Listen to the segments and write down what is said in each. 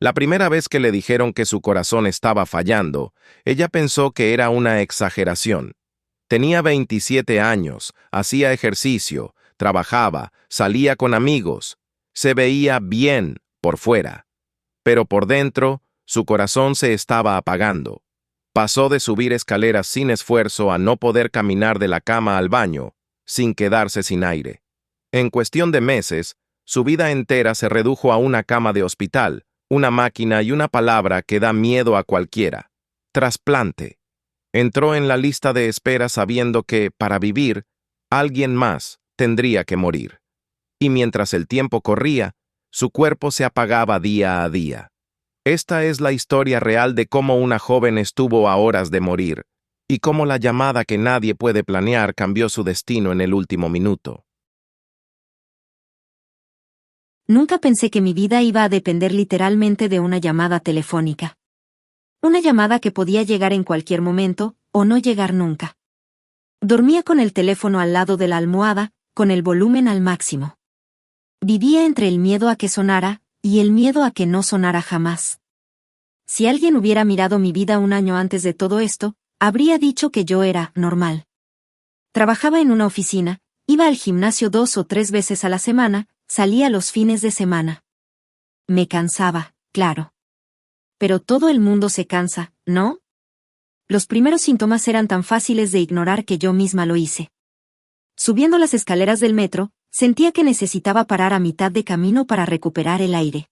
La primera vez que le dijeron que su corazón estaba fallando, ella pensó que era una exageración. Tenía 27 años, hacía ejercicio, trabajaba, salía con amigos, se veía bien por fuera. Pero por dentro, su corazón se estaba apagando. Pasó de subir escaleras sin esfuerzo a no poder caminar de la cama al baño, sin quedarse sin aire. En cuestión de meses, su vida entera se redujo a una cama de hospital, una máquina y una palabra que da miedo a cualquiera: trasplante. Entró en la lista de espera sabiendo que, para vivir, alguien más tendría que morir. Y mientras el tiempo corría, su cuerpo se apagaba día a día. Esta es la historia real de cómo una joven estuvo a horas de morir, y cómo la llamada que nadie puede planear cambió su destino en el último minuto. Nunca pensé que mi vida iba a depender literalmente de una llamada telefónica. Una llamada que podía llegar en cualquier momento, o no llegar nunca. Dormía con el teléfono al lado de la almohada, con el volumen al máximo. Vivía entre el miedo a que sonara, y el miedo a que no sonara jamás. Si alguien hubiera mirado mi vida un año antes de todo esto, habría dicho que yo era normal. Trabajaba en una oficina, iba al gimnasio 2 o 3 veces a la semana, salía los fines de semana. Me cansaba, claro. Pero todo el mundo se cansa, ¿no? Los primeros síntomas eran tan fáciles de ignorar que yo misma lo hice. Subiendo las escaleras del metro, sentía que necesitaba parar a mitad de camino para recuperar el aire.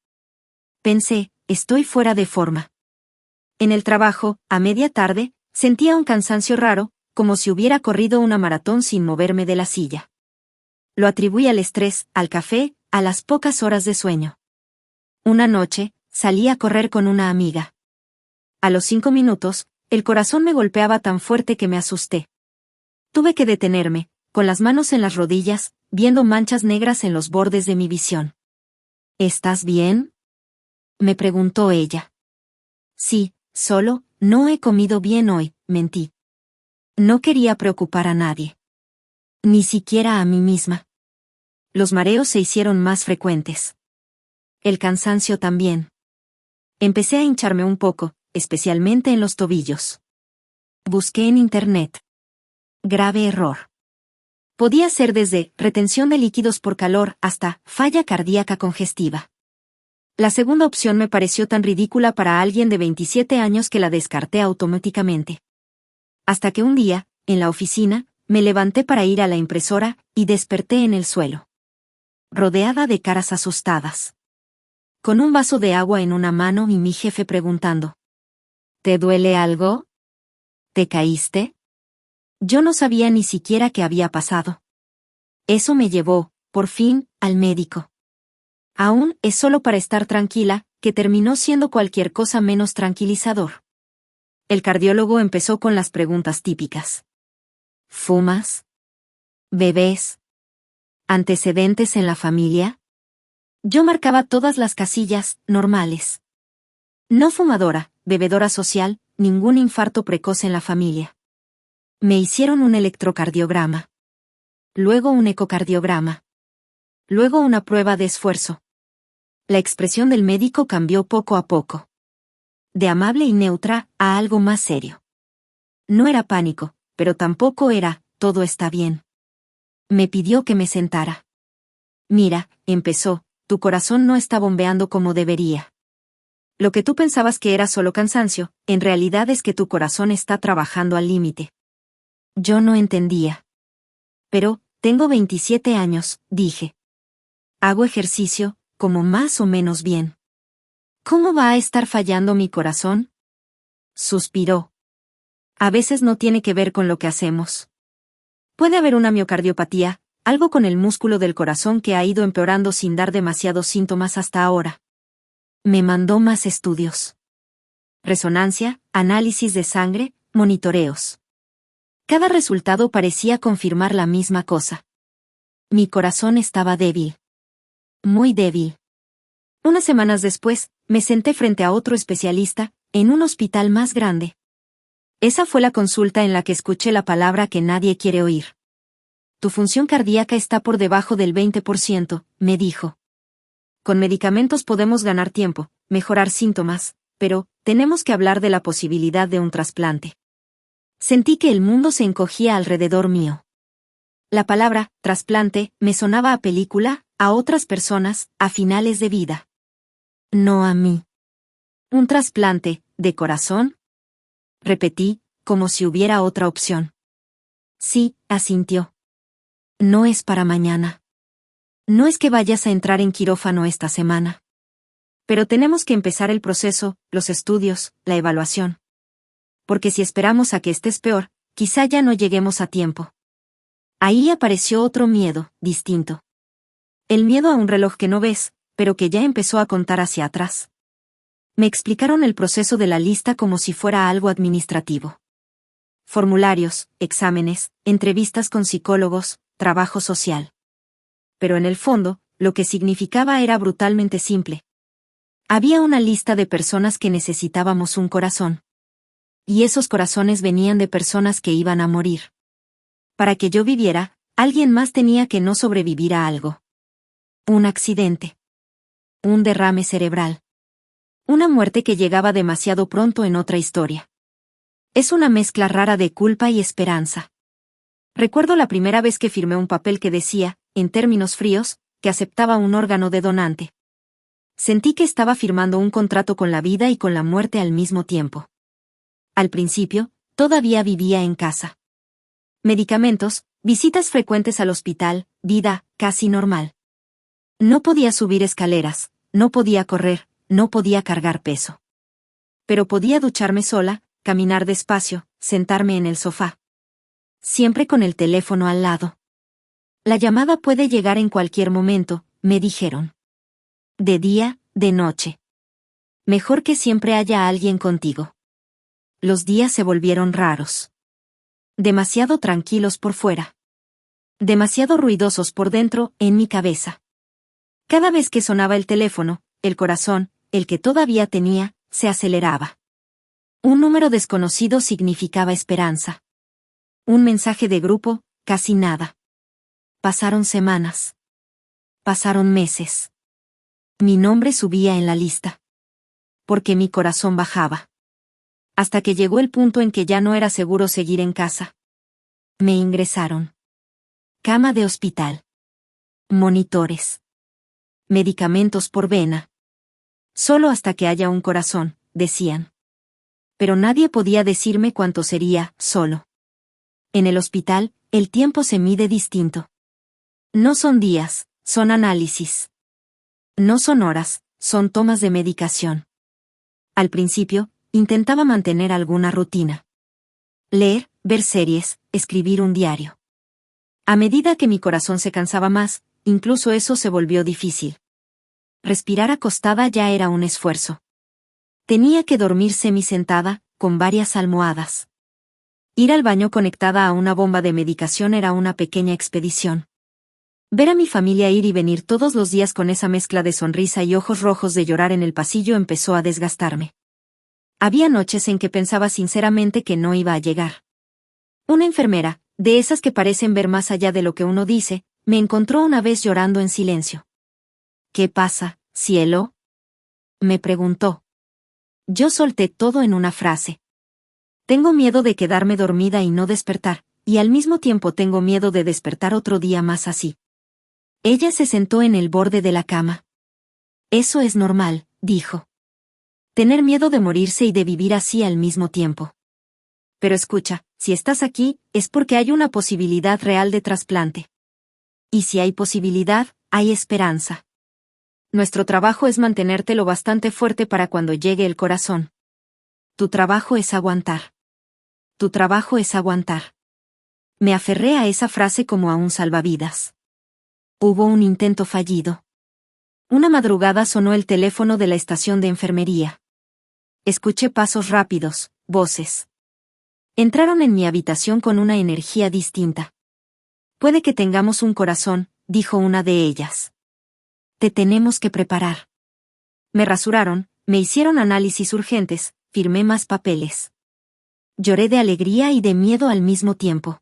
Pensé, estoy fuera de forma. En el trabajo, a media tarde, sentía un cansancio raro, como si hubiera corrido una maratón sin moverme de la silla. Lo atribuí al estrés, al café, a las pocas horas de sueño. Una noche, salí a correr con una amiga. A los 5 minutos, el corazón me golpeaba tan fuerte que me asusté. Tuve que detenerme, con las manos en las rodillas, viendo manchas negras en los bordes de mi visión. ¿Estás bien?, me preguntó ella. Sí, solo, no he comido bien hoy, mentí. No quería preocupar a nadie. Ni siquiera a mí misma. Los mareos se hicieron más frecuentes. El cansancio también. Empecé a hincharme un poco, especialmente en los tobillos. Busqué en internet. Grave error. Podía ser desde retención de líquidos por calor hasta falla cardíaca congestiva. La segunda opción me pareció tan ridícula para alguien de 27 años que la descarté automáticamente. Hasta que un día, en la oficina, me levanté para ir a la impresora y desperté en el suelo. Rodeada de caras asustadas. Con un vaso de agua en una mano y mi jefe preguntando: ¿te duele algo? ¿Te caíste? Yo no sabía ni siquiera qué había pasado. Eso me llevó, por fin, al médico. Aún es solo para estar tranquila, que terminó siendo cualquier cosa menos tranquilizador. El cardiólogo empezó con las preguntas típicas. ¿Fumas? ¿Bebes? ¿Antecedentes en la familia? Yo marcaba todas las casillas, normales. No fumadora, bebedora social, ningún infarto precoz en la familia. Me hicieron un electrocardiograma. Luego un ecocardiograma. Luego una prueba de esfuerzo. La expresión del médico cambió poco a poco. De amable y neutra a algo más serio. No era pánico, pero tampoco era, todo está bien. Me pidió que me sentara. Mira, empezó, tu corazón no está bombeando como debería. Lo que tú pensabas que era solo cansancio, en realidad es que tu corazón está trabajando al límite. Yo no entendía. Pero, tengo 27 años, dije. Hago ejercicio, como más o menos bien. ¿Cómo va a estar fallando mi corazón? Suspiró. A veces no tiene que ver con lo que hacemos. Puede haber una miocardiopatía, algo con el músculo del corazón que ha ido empeorando sin dar demasiados síntomas hasta ahora. Me mandó más estudios. Resonancia, análisis de sangre, monitoreos. Cada resultado parecía confirmar la misma cosa. Mi corazón estaba débil. Muy débil. Unas semanas después, me senté frente a otro especialista, en un hospital más grande. Esa fue la consulta en la que escuché la palabra que nadie quiere oír. Tu función cardíaca está por debajo del 20%, me dijo. Con medicamentos podemos ganar tiempo, mejorar síntomas, pero tenemos que hablar de la posibilidad de un trasplante. Sentí que el mundo se encogía alrededor mío. La palabra trasplante me sonaba a película, a otras personas, a finales de vida. No a mí. ¿Un trasplante, de corazón? Repetí, como si hubiera otra opción. Sí, asintió. No es para mañana. No es que vayas a entrar en quirófano esta semana. Pero tenemos que empezar el proceso, los estudios, la evaluación. Porque si esperamos a que estés peor, quizá ya no lleguemos a tiempo. Ahí apareció otro miedo, distinto. El miedo a un reloj que no ves, pero que ya empezó a contar hacia atrás. Me explicaron el proceso de la lista como si fuera algo administrativo. Formularios, exámenes, entrevistas con psicólogos, trabajo social. Pero en el fondo, lo que significaba era brutalmente simple. Había una lista de personas que necesitábamos un corazón. Y esos corazones venían de personas que iban a morir. Para que yo viviera, alguien más tenía que no sobrevivir a algo. Un accidente. Un derrame cerebral. Una muerte que llegaba demasiado pronto en otra historia. Es una mezcla rara de culpa y esperanza. Recuerdo la primera vez que firmé un papel que decía, en términos fríos, que aceptaba un órgano de donante. Sentí que estaba firmando un contrato con la vida y con la muerte al mismo tiempo. Al principio, todavía vivía en casa. Medicamentos, visitas frecuentes al hospital, vida, casi normal. No podía subir escaleras, no podía correr, no podía cargar peso. Pero podía ducharme sola, caminar despacio, sentarme en el sofá. Siempre con el teléfono al lado. La llamada puede llegar en cualquier momento, me dijeron. De día, de noche. Mejor que siempre haya alguien contigo. Los días se volvieron raros. Demasiado tranquilos por fuera. Demasiado ruidosos por dentro, en mi cabeza. Cada vez que sonaba el teléfono, el corazón, el que todavía tenía, se aceleraba. Un número desconocido significaba esperanza. Un mensaje de grupo, casi nada. Pasaron semanas. Pasaron meses. Mi nombre subía en la lista. Porque mi corazón bajaba. Hasta que llegó el punto en que ya no era seguro seguir en casa. Me ingresaron. Cama de hospital. Monitores. Medicamentos por vena. Solo hasta que haya un corazón, decían. Pero nadie podía decirme cuánto sería, solo. En el hospital, el tiempo se mide distinto. No son días, son análisis. No son horas, son tomas de medicación. Al principio, intentaba mantener alguna rutina. Leer, ver series, escribir un diario. A medida que mi corazón se cansaba más, incluso eso se volvió difícil. Respirar acostada ya era un esfuerzo. Tenía que dormir semisentada, con varias almohadas. Ir al baño conectada a una bomba de medicación era una pequeña expedición. Ver a mi familia ir y venir todos los días con esa mezcla de sonrisa y ojos rojos de llorar en el pasillo empezó a desgastarme. Había noches en que pensaba sinceramente que no iba a llegar. Una enfermera, de esas que parecen ver más allá de lo que uno dice, me encontró una vez llorando en silencio. ¿Qué pasa, cielo? Me preguntó. Yo solté todo en una frase. Tengo miedo de quedarme dormida y no despertar, y al mismo tiempo tengo miedo de despertar otro día más así. Ella se sentó en el borde de la cama. Eso es normal, dijo. Tener miedo de morirse y de vivir así al mismo tiempo. Pero escucha, si estás aquí, es porque hay una posibilidad real de trasplante. Y si hay posibilidad, hay esperanza. Nuestro trabajo es mantenerte lo bastante fuerte para cuando llegue el corazón. Tu trabajo es aguantar. Tu trabajo es aguantar. Me aferré a esa frase como a un salvavidas. Hubo un intento fallido. Una madrugada sonó el teléfono de la estación de enfermería. Escuché pasos rápidos, voces. Entraron en mi habitación con una energía distinta. Puede que tengamos un corazón, dijo una de ellas. Te tenemos que preparar. Me rasuraron, me hicieron análisis urgentes, firmé más papeles. Lloré de alegría y de miedo al mismo tiempo.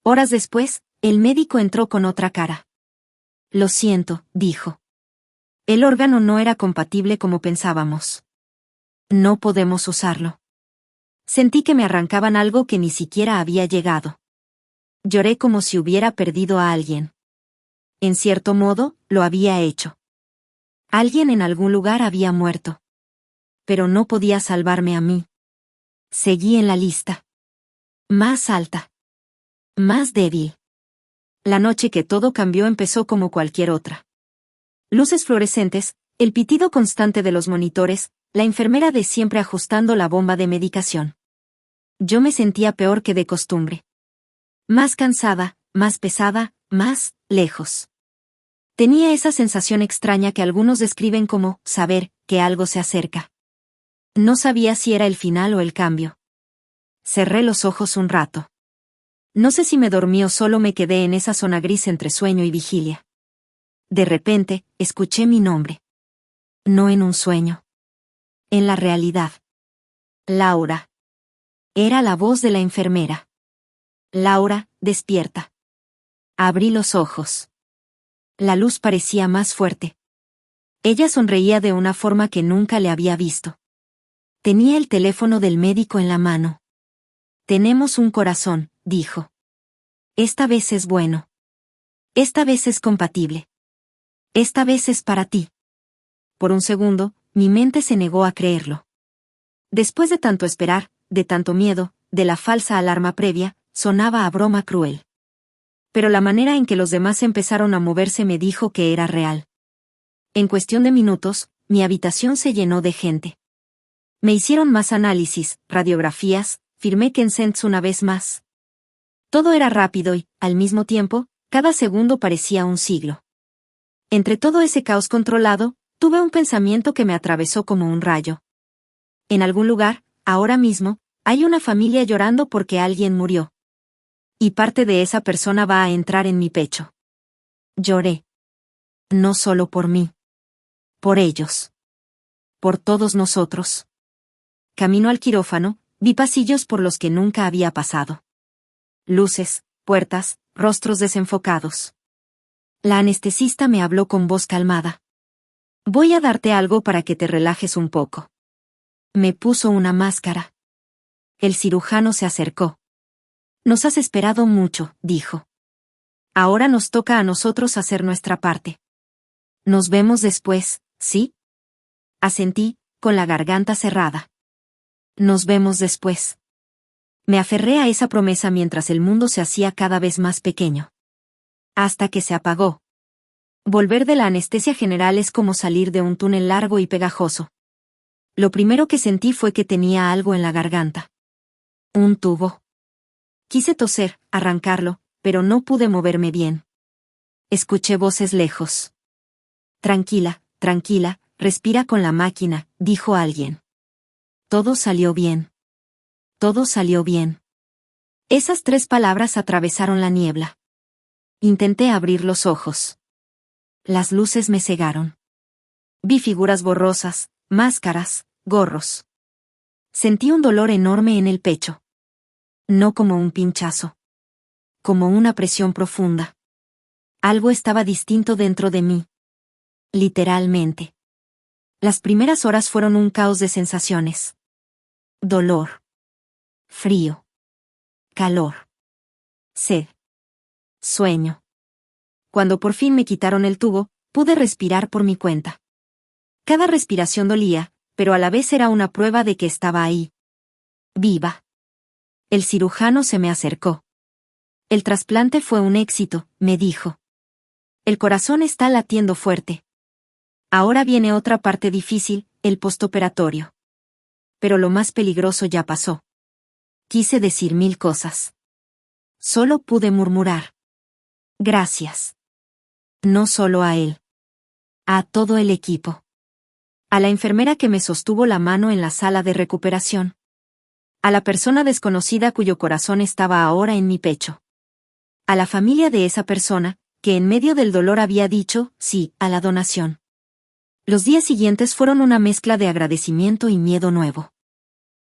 Horas después, el médico entró con otra cara. Lo siento, dijo. El órgano no era compatible como pensábamos. No podemos usarlo. Sentí que me arrancaban algo que ni siquiera había llegado. Lloré como si hubiera perdido a alguien. En cierto modo, lo había hecho. Alguien en algún lugar había muerto. Pero no podía salvarme a mí. Seguí en la lista. Más alta. Más débil. La noche que todo cambió empezó como cualquier otra. Luces fluorescentes, el pitido constante de los monitores, la enfermera de siempre ajustando la bomba de medicación. Yo me sentía peor que de costumbre. Más cansada, más pesada, más lejos. Tenía esa sensación extraña que algunos describen como saber que algo se acerca. No sabía si era el final o el cambio. Cerré los ojos un rato. No sé si me dormí o solo me quedé en esa zona gris entre sueño y vigilia. De repente, escuché mi nombre. No en un sueño. En la realidad. Laura. Era la voz de la enfermera. Laura, despierta. Abrí los ojos. La luz parecía más fuerte. Ella sonreía de una forma que nunca le había visto. Tenía el teléfono del médico en la mano. Tenemos un corazón, dijo. Esta vez es bueno. Esta vez es compatible. Esta vez es para ti. Por un segundo, mi mente se negó a creerlo. Después de tanto esperar, de tanto miedo, de la falsa alarma previa, sonaba a broma cruel. Pero la manera en que los demás empezaron a moverse me dijo que era real. En cuestión de minutos, mi habitación se llenó de gente. Me hicieron más análisis, radiografías, firmé consents una vez más. Todo era rápido y, al mismo tiempo, cada segundo parecía un siglo. Entre todo ese caos controlado, tuve un pensamiento que me atravesó como un rayo. En algún lugar, ahora mismo, hay una familia llorando porque alguien murió. Y parte de esa persona va a entrar en mi pecho. Lloré. No solo por mí. Por ellos. Por todos nosotros. Camino al quirófano, vi pasillos por los que nunca había pasado. Luces, puertas, rostros desenfocados. La anestesista me habló con voz calmada. Voy a darte algo para que te relajes un poco. Me puso una máscara. El cirujano se acercó. Nos has esperado mucho, dijo. Ahora nos toca a nosotros hacer nuestra parte. Nos vemos después, ¿sí? Asentí, con la garganta cerrada. Nos vemos después. Me aferré a esa promesa mientras el mundo se hacía cada vez más pequeño. Hasta que se apagó. Volver de la anestesia general es como salir de un túnel largo y pegajoso. Lo primero que sentí fue que tenía algo en la garganta. Un tubo. Quise toser, arrancarlo, pero no pude moverme bien. Escuché voces lejos. Tranquila, tranquila, respira con la máquina, dijo alguien. Todo salió bien. Todo salió bien. Esas 3 palabras atravesaron la niebla. Intenté abrir los ojos. Las luces me cegaron. Vi figuras borrosas, máscaras, gorros. Sentí un dolor enorme en el pecho. No como un pinchazo. Como una presión profunda. Algo estaba distinto dentro de mí. Literalmente. Las primeras horas fueron un caos de sensaciones. Dolor. Frío. Calor. Sed. Sueño. Cuando por fin me quitaron el tubo, pude respirar por mi cuenta. Cada respiración dolía, pero a la vez era una prueba de que estaba ahí. Viva. El cirujano se me acercó. El trasplante fue un éxito, me dijo. El corazón está latiendo fuerte. Ahora viene otra parte difícil, el postoperatorio. Pero lo más peligroso ya pasó. Quise decir 1000 cosas. Solo pude murmurar. Gracias. No solo a él. A todo el equipo. A la enfermera que me sostuvo la mano en la sala de recuperación. A la persona desconocida cuyo corazón estaba ahora en mi pecho. A la familia de esa persona, que en medio del dolor había dicho sí a la donación. Los días siguientes fueron una mezcla de agradecimiento y miedo nuevo.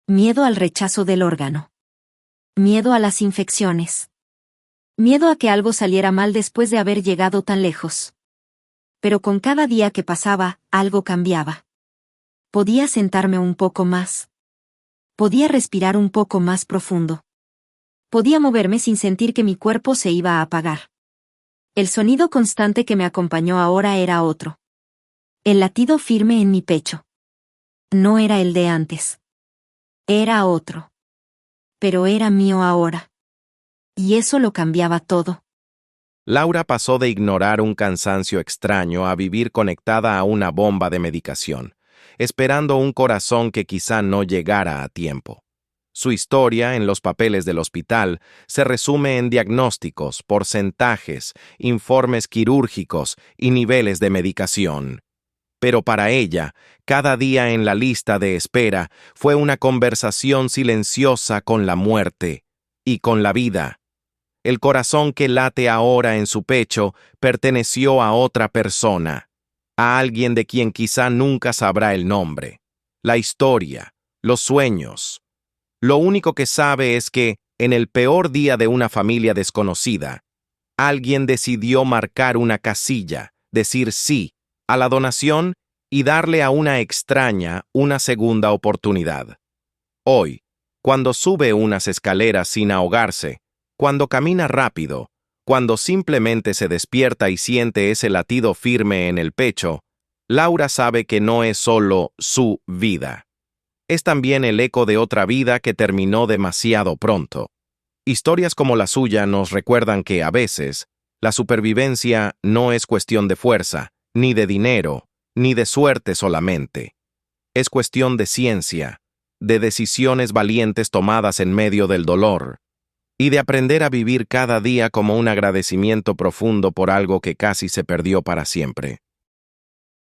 Miedo al rechazo del órgano. Miedo a las infecciones. Miedo a que algo saliera mal después de haber llegado tan lejos. pero con cada día que pasaba, algo cambiaba. Podía sentarme un poco más. Podía respirar un poco más profundo. Podía moverme sin sentir que mi cuerpo se iba a apagar. El sonido constante que me acompañó ahora era otro. El latido firme en mi pecho. No era el de antes. Era otro. Pero era mío ahora. Y eso lo cambiaba todo. Laura pasó de ignorar un cansancio extraño a vivir conectada a una bomba de medicación, esperando un corazón que quizá no llegara a tiempo. Su historia en los papeles del hospital se resume en diagnósticos, porcentajes, informes quirúrgicos y niveles de medicación. Pero para ella, cada día en la lista de espera fue una conversación silenciosa con la muerte y con la vida. El corazón que late ahora en su pecho perteneció a otra persona, a alguien de quien quizá nunca sabrá el nombre, la historia, los sueños. Lo único que sabe es que, en el peor día de una familia desconocida, alguien decidió marcar una casilla, decir sí a la donación y darle a una extraña una segunda oportunidad. Hoy, cuando sube unas escaleras sin ahogarse, cuando camina rápido, cuando simplemente se despierta y siente ese latido firme en el pecho, Laura sabe que no es solo su vida. Es también el eco de otra vida que terminó demasiado pronto. Historias como la suya nos recuerdan que, a veces, la supervivencia no es cuestión de fuerza, ni de dinero, ni de suerte solamente. Es cuestión de ciencia, de decisiones valientes tomadas en medio del dolor, y de aprender a vivir cada día como un agradecimiento profundo por algo que casi se perdió para siempre.